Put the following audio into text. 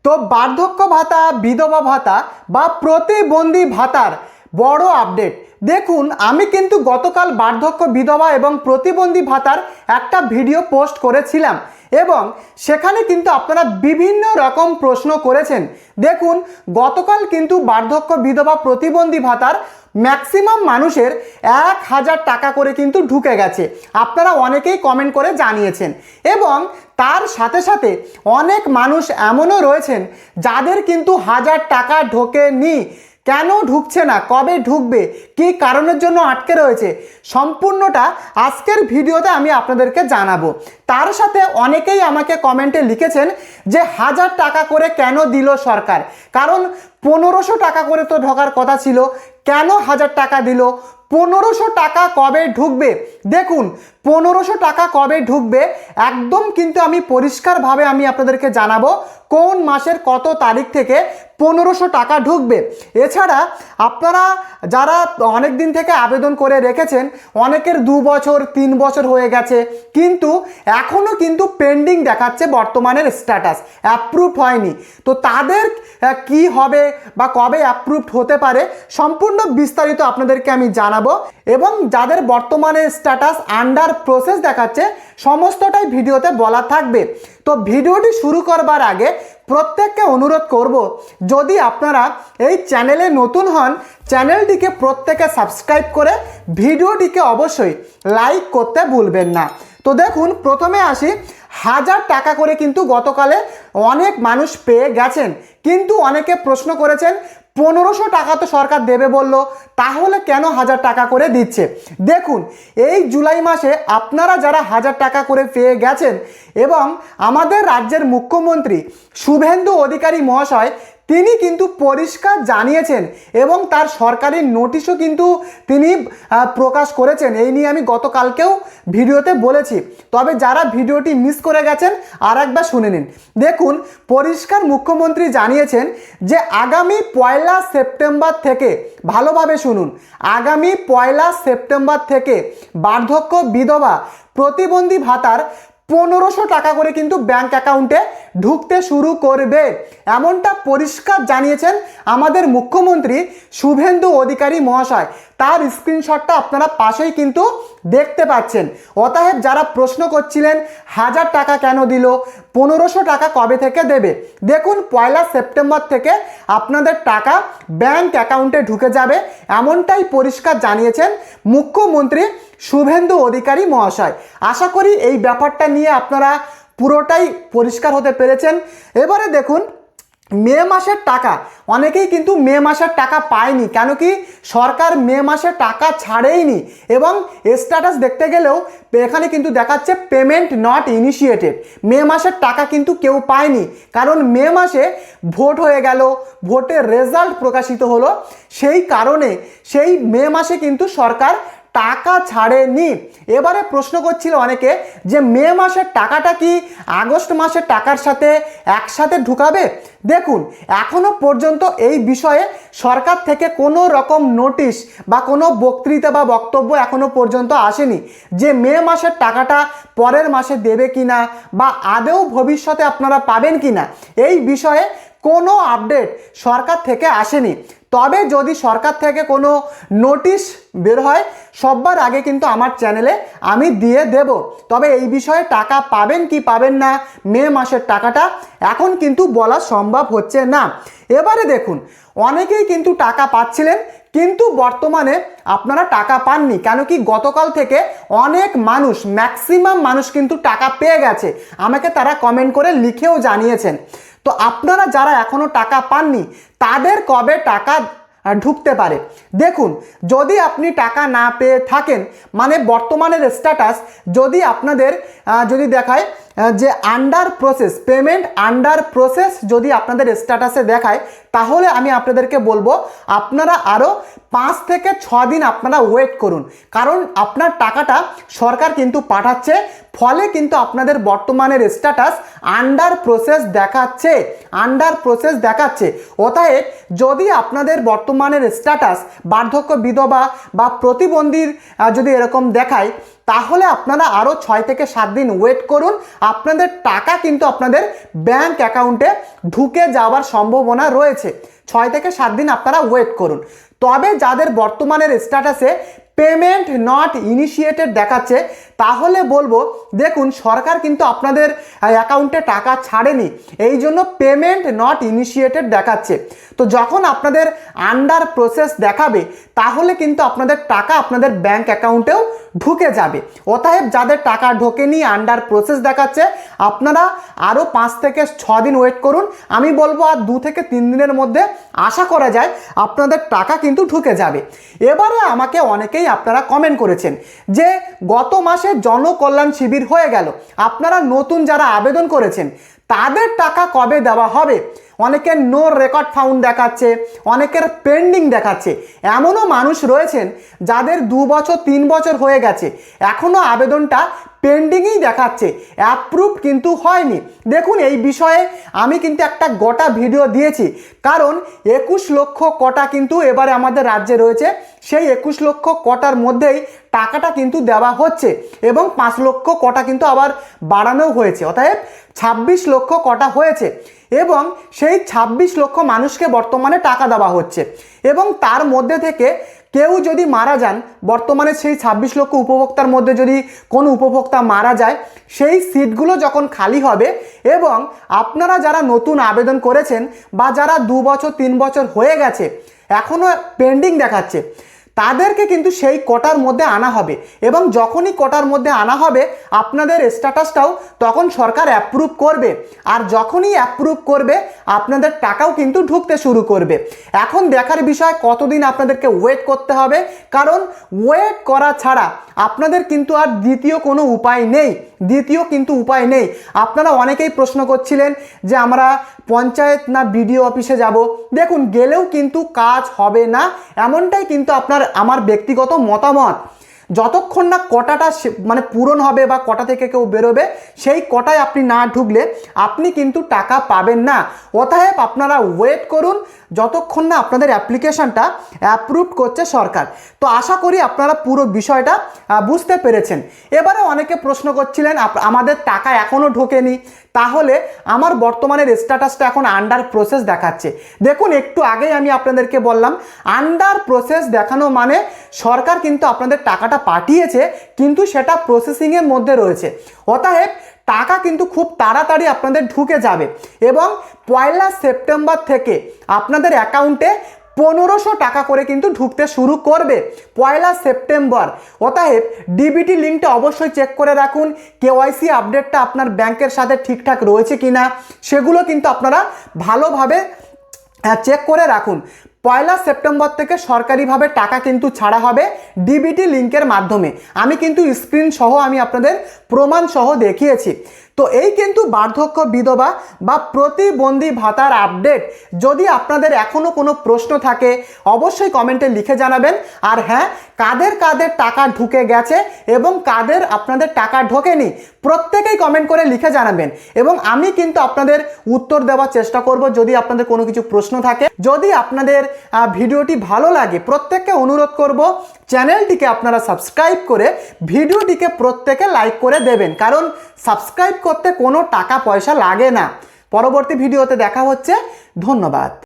তো বার্ধক্য ভাতা, বিধবা ভাতা বা প্রতিবন্ধী ভাতার বড় আপডেট দেখুন। আমি কিন্তু গতকাল বার্ধক্য, বিধবা এবং প্রতিবন্ধী ভাতার একটা ভিডিও পোস্ট করেছিলাম এবং সেখানে কিন্তু আপনারা বিভিন্ন রকম প্রশ্ন করেছেন। দেখুন, গতকাল কিন্তু বার্ধক্য, বিধবা, প্রতিবন্ধী ভাতার ম্যাক্সিমাম মানুষের 1000 টাকা করে কিন্তু ঢুকে গেছে। আপনারা অনেকেই কমেন্ট করে জানিয়েছেন এবং তার সাথে সাথে অনেক মানুষ এমনও রয়েছেন যাদের কিন্তু 1000 টাকা ঢোকেনি। কেন ঢুকছে না, কবে ঢুকবে, কী কারণের জন্য আটকে রয়েছে, সম্পূর্ণটা আজকের ভিডিওতে আমি আপনাদেরকে জানাবো। তার সাথে অনেকেই আমাকে কমেন্টে লিখেছেন যে 1000 টাকা করে কেন দিল সরকার, কারণ 1500 টাকা করে তো ঢোকার কথা ছিল, কেন 1000 টাকা দিল, 1500 টাকা কবে ঢুকবে। দেখুন, 1500 টাকা কবে ঢুকবে একদম কিন্তু আমি পরিষ্কারভাবে আমি আপনাদেরকে জানাবো কোন মাসের কত তারিখ থেকে 1500 টাকা ঢুকবে। এছাড়া আপনারা যারা অনেক দিন থেকে আবেদন করে রেখেছেন, অনেকের 2 বছর 3 বছর হয়ে গেছে, কিন্তু এখনও কিন্তু পেন্ডিং দেখাচ্ছে বর্তমানের স্ট্যাটাস, অ্যাপ্রুভ হয়নি। তো তাদের কি হবে বা কবে অ্যাপ্রুভড হতে পারে সম্পূর্ণ বিস্তারিত আপনাদেরকে আমি জানাবো এবং যাদের বর্তমানে স্ট্যাটাস আন্ডার প্রসেস দেখাচ্ছে সমস্তটাই ভিডিওতে বলা থাকবে। তো ভিডিওটি শুরু করবার আগে প্রত্যেককে অনুরোধ করব, যদি আপনারা এই চ্যানেলে নতুন হন, চ্যানেলটিকে প্রত্যেকে সাবস্ক্রাইব করে ভিডিওটিকে অবশ্যই লাইক করতে ভুলবেন না। তো দেখুন, প্রথমে আসি, 1000 টাকা করে কিন্তু গতকালে অনেক মানুষ পেয়ে গেছেন, কিন্তু অনেকে প্রশ্ন করেছেন 1500 টাকা তো সরকার দেবে বলল, তাহলে কেন 1000 টাকা করে দিচ্ছে। দেখুন, এই জুলাই মাসে আপনারা যারা 1000 টাকা করে পেয়ে গেছেন এবং আমাদের রাজ্যের মুখ্যমন্ত্রী শুভেন্দু অধিকারী মহাশয় তিনি কিন্তু পরিষ্কার জানিয়েছেন এবং তার সরকারি নোটিশও কিন্তু তিনি প্রকাশ করেছেন। এই নিয়ে আমি গতকালকেও ভিডিওতে বলেছি, তবে যারা ভিডিওটি মিস করে গেছেন আর একবার শুনে নিন। দেখুন, পরিষ্কার মুখ্যমন্ত্রী জানিয়েছেন যে আগামী 1 সেপ্টেম্বর থেকে, ভালোভাবে শুনুন, আগামী 1 সেপ্টেম্বর থেকে বার্ধক্য, বিধবা, প্রতিবন্ধী ভাতার 1500 টাকা করে কিন্তু ব্যাংক অ্যাকাউন্টে ঢুকতে শুরু করবে, এমনটা পরিষ্কার জানিয়েছেন আমাদের মুখ্যমন্ত্রী শুভেন্দু অধিকারী মহাশয়। তার স্ক্রিনশটটা আপনারা পাশেই কিন্তু দেখতে পাচ্ছেন। অতএব যারা প্রশ্ন করছিলেন 1000 টাকা কেন দিল, 1500 টাকা কবে থেকে দেবে, দেখুন 1 সেপ্টেম্বর থেকে আপনাদের টাকা ব্যাংক অ্যাকাউন্টে ঢুকে যাবে, এমনটাই পরিষ্কার জানিয়েছেন মুখ্যমন্ত্রী শুভেন্দু অধিকারী মহাশয়। আশা করি এই ব্যাপারটা নিয়ে আপনারা পুরোটাই পরিষ্কার হতে পেরেছেন। এবারে দেখুন, মে মাসের টাকা, অনেকেই কিন্তু মে মাসের টাকা পায়নি, কেন কি সরকার মে মাসে টাকা ছাড়েইনি এবং স্ট্যাটাস দেখতে গেলেও এখানে কিন্তু দেখাচ্ছে পেমেন্ট নট ইনিশিয়েটেড। মে মাসের টাকা কিন্তু কেউ পায়নি, কারণ মে মাসে ভোট হয়ে গেল, ভোটের রেজাল্ট প্রকাশিত হলো, সেই কারণে সেই মে মাসে কিন্তু সরকার টাকা ছাড়েনি। এবারে প্রশ্ন করছিল অনেকে যে মে মাসের টাকাটা কি আগস্ট মাসের টাকার সাথে একসাথে ঢুকাবে। দেখুন, এখনো পর্যন্ত এই বিষয়ে সরকার থেকে কোনো রকম নোটিশ বা কোনো বক্তৃতা বা বক্তব্য এখনো পর্যন্ত আসেনি যে মে মাসের টাকাটা পরের মাসে দেবে কিনা বা আদৌ ভবিষ্যতে আপনারা পাবেন কিনা, এই বিষয়ে কোনো আপডেট সরকার থেকে আসেনি। তবে যদি সরকার থেকে কোনো নোটিশ বের হয় সবার আগে কিন্তু আমার চ্যানেলে আমি দিয়ে দেব। তবে এই বিষয়ে টাকা পাবেন কি পাবেন না মে মাসের টাকাটা এখন কিন্তু বলা সম্ভব হচ্ছে না। এবারে দেখুন, অনেকেই কিন্তু টাকা পাচ্ছিলেন, কিন্তু বর্তমানে আপনারা টাকা পাননি, কেন কি গতকাল থেকে অনেক মানুষ, ম্যাক্সিমাম মানুষ কিন্তু টাকা পেয়ে গেছে, আমাকে তারা কমেন্ট করে লিখেও জানিয়েছেন। তো আপনারা যারা এখনো টাকা পাননি তাদের কবে টাকা ঢুকতে পারে। দেখুন, যদি আপনি টাকা না পেয়ে থাকেন, মানে বর্তমানের স্ট্যাটাস যদি আপনাদের যদি দেখায় যে under process, payment under process যদি আপনাদের স্ট্যাটাসে দেখায়, তাহলে আমি আপনাদেরকে বলবো আপনারা আরও 5 থেকে 6 দিন আপনারা ওয়েট করুন, কারণ আপনার টাকাটা সরকার কিন্তু পাঠাচ্ছে, ফলে কিন্তু আপনাদের বর্তমানের স্ট্যাটাস আন্ডার প্রসেস দেখাচ্ছে, আন্ডার প্রসেস দেখাচ্ছে। অতএব যদি আপনাদের বর্তমানের স্ট্যাটাস বার্ধক্য, বিধবা বা প্রতিবন্ধীর যদি এরকম দেখায়, তাহলে আপনারা আরও 6 থেকে 7 দিন ওয়েট করুন, আপনাদের টাকা কিন্তু আপনাদের ব্যাংক অ্যাকাউন্টে ঢুকে যাওয়ার সম্ভাবনা রয়েছে। 6 থেকে 7 দিন আপনারা ওয়েট করুন। তবে যাদের বর্তমানের স্ট্যাটাসে পেমেন্ট নট ইনিশিয়েটেড দেখাচ্ছে, তাহলে বলবো দেখুন সরকার কিন্তু আপনাদের অ্যাকাউন্টে টাকা ছাড়েনি, এই জন্য পেমেন্ট নট ইনিশিয়েটেড দেখাচ্ছে। তো যখন আপনাদের আন্ডার প্রসেস দেখাবে তাহলে কিন্তু আপনাদের টাকা আপনাদের ব্যাংক অ্যাকাউন্টেও ঢুকে যাবে। অতএব যাদের টাকা ঢোকেনি, আন্ডার প্রসেস দেখাচ্ছে, আপনারা আরও 5 থেকে 6 দিন ওয়েট করুন। আমি বলবো আর 2 থেকে 3 দিনের মধ্যে আশা করা যায় আপনাদের টাকা কিন্তু ঢুকে যাবে। এবারে আমাকে অনেকেই আপনারা কমেন্ট করেছেন যে গত মাসে জনকল্যাণ শিবির হয়ে গেল, আপনারা নতুন যারা আবেদন করেছেন তাদের টাকা কবে দেওয়া হবে? অনেকের নো রেকর্ড ফাউন্ড দেখাচ্ছে, অনেকের পেন্ডিং দেখাচ্ছে। এমনও মানুষ রয়েছেন যাদের 2 বছর 3 বছর হয়ে গেছে, এখনও আবেদনটা পেন্ডিংই দেখাচ্ছে, অ্যাপ্রুভ কিন্তু হয়নি। দেখুন এই বিষয়ে আমি কিন্তু একটা গোটা ভিডিও দিয়েছি, কারণ 21 লক্ষ কোটা কিন্তু এবারে আমাদের রাজ্যে রয়েছে। সেই 21 লক্ষ কোটার মধ্যেই টাকাটা কিন্তু দেওয়া হচ্ছে এবং 5 লক্ষ কোটা কিন্তু আবার বাড়ানো হয়েছে, অতএব 26 লক্ষ কোটা হয়েছে এবং সেই 26 লক্ষ মানুষকে বর্তমানে টাকা দেওয়া হচ্ছে। এবং তার মধ্যে থেকে কেউ যদি মারা যান, বর্তমানে সেই 26 লক্ষ উপভোক্তার মধ্যে যদি কোনো উপভোক্তা মারা যায়, সেই সিটগুলো যখন খালি হবে এবং আপনারা যারা নতুন আবেদন করেছেন বা যারা 2 বছর 3 বছর হয়ে গেছে এখনও পেন্ডিং দেখাচ্ছে, তাদেরকে কিন্তু সেই কোটার মধ্যে আনা হবে এবং যখনই কোটার মধ্যে আনা হবে আপনাদের স্ট্যাটাসটাও তখন সরকার অ্যাপ্রুভ করবে। আর যখনই অ্যাপ্রুভ করবে আপনাদের টাকাও কিন্তু ঢুকতে শুরু করবে। এখন দেখার বিষয় কতদিন আপনাদেরকে ওয়েট করতে হবে, কারণ ওয়েট করা ছাড়া আপনাদের কিন্তু আর দ্বিতীয় কোনো উপায় নেই। আপনারা অনেকেই প্রশ্ন করছিলেন যে আমরা পঞ্চায়েত না বিডিও অফিসে যাব। দেখুন গেলেও কিন্তু কাজ হবে না, এমনটাই কিন্তু আমার ব্যক্তিগত মতামত। যতক্ষণ না কোটাটা মানে পূরণ হবে বা কোটা থেকে কেউ বেরোবে, সেই কোটায় আপনি না ঢুকলে আপনি কিন্তু টাকা পাবেন না। অতএব আপনারা ওয়েট করুন যতক্ষণ না আপনাদের অ্যাপ্লিকেশনটা অ্যাপ্রুভ করছে সরকার। তো আশা করি আপনারা পুরো বিষয়টা বুঝতে পেরেছেন। এবারে অনেকে প্রশ্ন করছিলেন আমাদের টাকা এখনও ঢোকেনি, তাহলে আমার বর্তমানের স্ট্যাটাসটা এখন আন্ডার প্রসেস দেখাচ্ছে। দেখুন একটু আগেই আমি আপনাদেরকে বললাম আন্ডার প্রসেস দেখানো মানে সরকার কিন্তু আপনাদের টাকাটা পাঠিয়েছে কিন্তু সেটা প্রসেসিংয়ের মধ্যে রয়েছে। অতএব টাকা কিন্তু খুব তাড়াতাড়ি আপনাদের ঢুকে যাবে এবং 1 সেপ্টেম্বর থেকে আপনাদের অ্যাকাউন্টে 1500 টাকা করে কিন্তু ঢুকতে শুরু করবে 1 সেপ্টেম্বর। অতএব ডিবিটি লিঙ্কটা অবশ্যই চেক করে রাখুন, কেওয়াইসি আপডেটটা আপনার ব্যাংকের সাথে ঠিকঠাক রয়েছে কিনা সেগুলো কিন্তু আপনারা ভালোভাবে চেক করে রাখুন। 1 সেপ্টেম্বর থেকে সরকারিভাবে টাকা কিন্তু ছাড়া হবে ডিবিটি লিঙ্কের মাধ্যমে। আমি কিন্তু স্ক্রিন সহ আমি আপনাদের প্রমাণ সহ দেখিয়েছি। তো এই কিন্তু বার্ধক্য বিধবা বা প্রতিবন্ধী ভাতার আপডেট। যদি আপনাদের এখনও কোনো প্রশ্ন থাকে অবশ্যই কমেন্টে লিখে জানাবেন। আর হ্যাঁ, কাদের কাদের টাকা ঢুকে গেছে এবং কাদের আপনাদের টাকা ঢোকেনি প্রত্যেকেই কমেন্ট করে লিখে জানাবেন এবং আমি কিন্তু আপনাদের উত্তর দেওয়ার চেষ্টা করব যদি আপনাদের কোনো কিছু প্রশ্ন থাকে। যদি আপনাদের ভিডিওটি ভালো লাগে প্রত্যেককে অনুরোধ করব চ্যানেলটিকে আপনারা সাবস্ক্রাইব করে ভিডিওটিকে প্রত্যেকে লাইক করে দেবেন, কারণ সাবস্ক্রাইব করতে কোনো টাকা পয়সা লাগে না। পরবর্তী ভিডিওতে দেখা হচ্ছে, ধন্যবাদ।